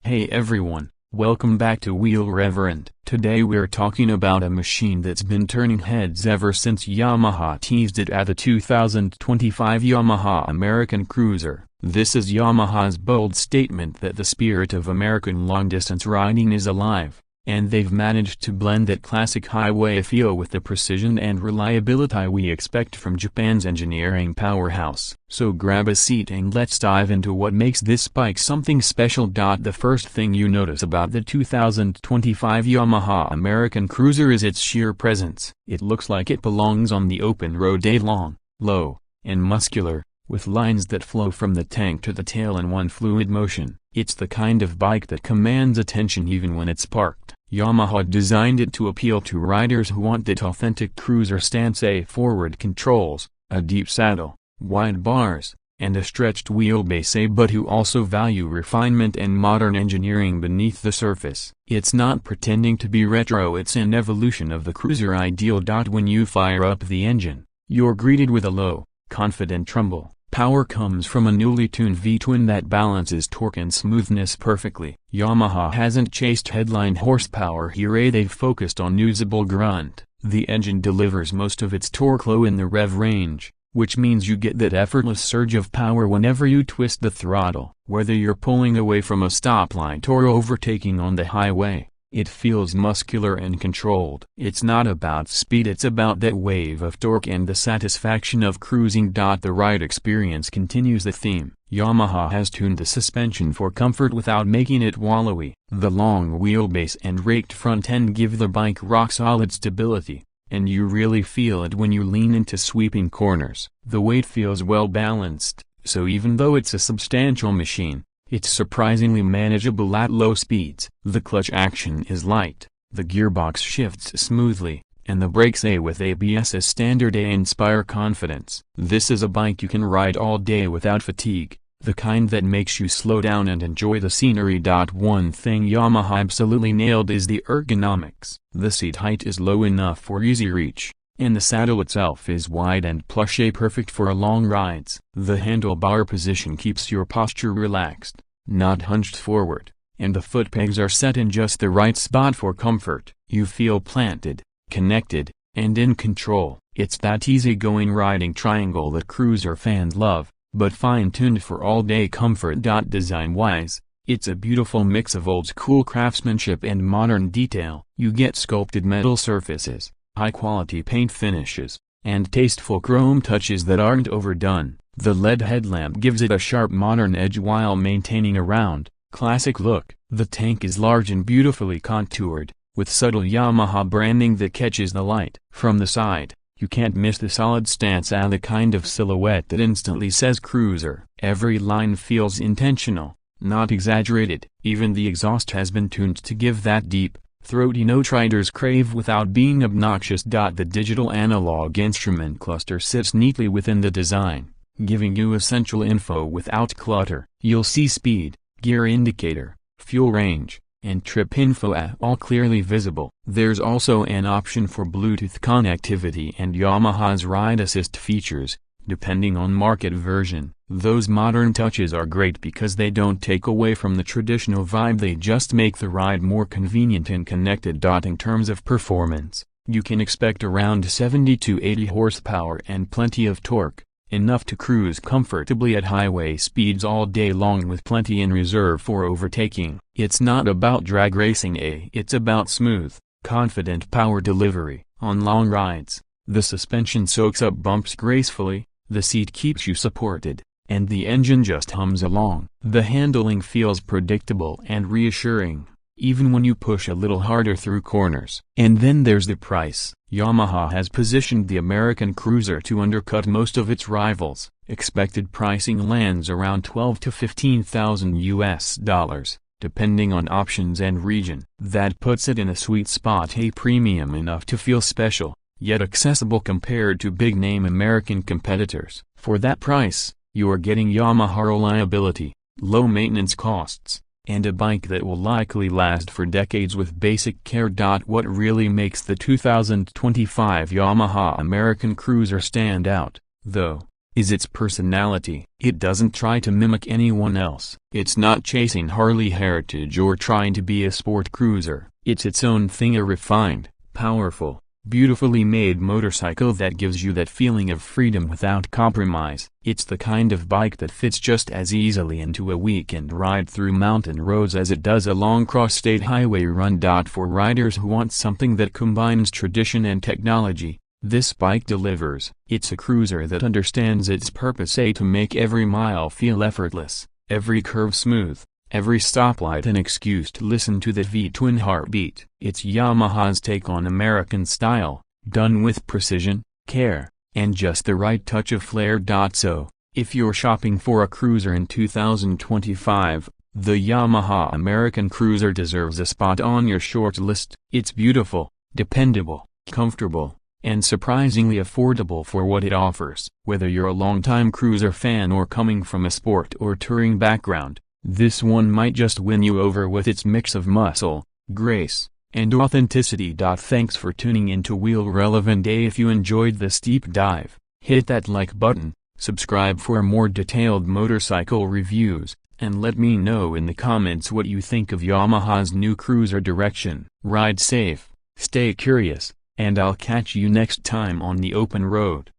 Hey everyone, welcome back to Wheel Reverend. Today we're talking about a machine that's been turning heads ever since Yamaha teased it at the 2025 Yamaha American Cruiser. This is Yamaha's bold statement that the spirit of American long-distance riding is alive, and they've managed to blend that classic highway feel with the precision and reliability we expect from Japan's engineering powerhouse. So grab a seat and let's dive into what makes this bike something special. The first thing you notice about the 2025 Yamaha American Cruiser is its sheer presence. It looks like it belongs on the open road day long, low, and muscular, with lines that flow from the tank to the tail in one fluid motion. It's the kind of bike that commands attention even when it's parked. Yamaha designed it to appeal to riders who want that authentic cruiser stance: forward controls, a deep saddle, wide bars, and a stretched wheelbase, but who also value refinement and modern engineering beneath the surface. It's not pretending to be retro, it's an evolution of the cruiser ideal. When you fire up the engine, you're greeted with a low, confident rumble. Power comes from a newly tuned V-twin that balances torque and smoothness perfectly. Yamaha hasn't chased headline horsepower here, they've focused on usable grunt. The engine delivers most of its torque low in the rev range, which means you get that effortless surge of power whenever you twist the throttle. Whether you're pulling away from a stoplight or overtaking on the highway, it feels muscular and controlled. It's not about speed, it's about that wave of torque and the satisfaction of cruising. The ride experience continues the theme. Yamaha has tuned the suspension for comfort without making it wallowy. The long wheelbase and raked front end give the bike rock-solid stability, and you really feel it when you lean into sweeping corners. The weight feels well balanced, so even though it's a substantial machine, it's surprisingly manageable at low speeds. The clutch action is light, the gearbox shifts smoothly, and the brakes with ABS as standard inspire confidence. This is a bike you can ride all day without fatigue, the kind that makes you slow down and enjoy the scenery. One thing Yamaha absolutely nailed is the ergonomics. The seat height is low enough for easy reach, and the saddle itself is wide and plush, perfect for long rides. The handlebar position keeps your posture relaxed, not hunched forward, and the foot pegs are set in just the right spot for comfort. You feel planted, connected, and in control. It's that easygoing riding triangle that cruiser fans love, but fine-tuned for all-day comfort. Design-wise, it's a beautiful mix of old-school craftsmanship and modern detail. You get sculpted metal surfaces, high-quality paint finishes, and tasteful chrome touches that aren't overdone. The LED headlamp gives it a sharp modern edge while maintaining a round, classic look. The tank is large and beautifully contoured, with subtle Yamaha branding that catches the light. From the side, you can't miss the solid stance, the kind of silhouette that instantly says cruiser. Every line feels intentional, not exaggerated. Even the exhaust has been tuned to give that deep, throaty note riders crave without being obnoxious. The digital analog instrument cluster sits neatly within the design, giving you essential info without clutter. You'll see speed, gear indicator, fuel range, and trip info all clearly visible. There's also an option for Bluetooth connectivity and Yamaha's Ride Assist features, depending on market version. Those modern touches are great because they don't take away from the traditional vibe, they just make the ride more convenient and connected. In terms of performance, you can expect around 70 to 80 horsepower and plenty of torque, enough to cruise comfortably at highway speeds all day long with plenty in reserve for overtaking. It's not about drag racing, it's about smooth, confident power delivery. On long rides, the suspension soaks up bumps gracefully, the seat keeps you supported, and the engine just hums along. The handling feels predictable and reassuring, even when you push a little harder through corners. And then there's the price. Yamaha has positioned the American Cruiser to undercut most of its rivals. Expected pricing lands around $12,000 to $15,000, depending on options and region. That puts it in a sweet spot, premium enough to feel special, yet accessible compared to big-name American competitors. For that price, you are getting Yamaha reliability, low maintenance costs, and a bike that will likely last for decades with basic care. What really makes the 2025 Yamaha American Cruiser stand out, though, is its personality. It doesn't try to mimic anyone else. It's not chasing Harley heritage or trying to be a sport cruiser. It's its own thing, a refined, powerful, beautifully made motorcycle that gives you that feeling of freedom without compromise. It's the kind of bike that fits just as easily into a weekend ride through mountain roads as it does a long cross-state highway run. For riders who want something that combines tradition and technology, this bike delivers. It's a cruiser that understands its purpose: to make every mile feel effortless, every curve smooth, every stoplight an excuse to listen to the V-twin heartbeat. It's Yamaha's take on American style, done with precision, care, and just the right touch of flair. So, if you're shopping for a cruiser in 2025, the Yamaha American Cruiser deserves a spot on your short list. It's beautiful, dependable, comfortable, and surprisingly affordable for what it offers. Whether you're a longtime cruiser fan or coming from a sport or touring background, this one might just win you over with its mix of muscle, grace, and authenticity. Thanks for tuning in to Wheel Relevant. If you enjoyed this deep dive, hit that like button, subscribe for more detailed motorcycle reviews, and let me know in the comments what you think of Yamaha's new cruiser direction. Ride safe, stay curious, and I'll catch you next time on the open road.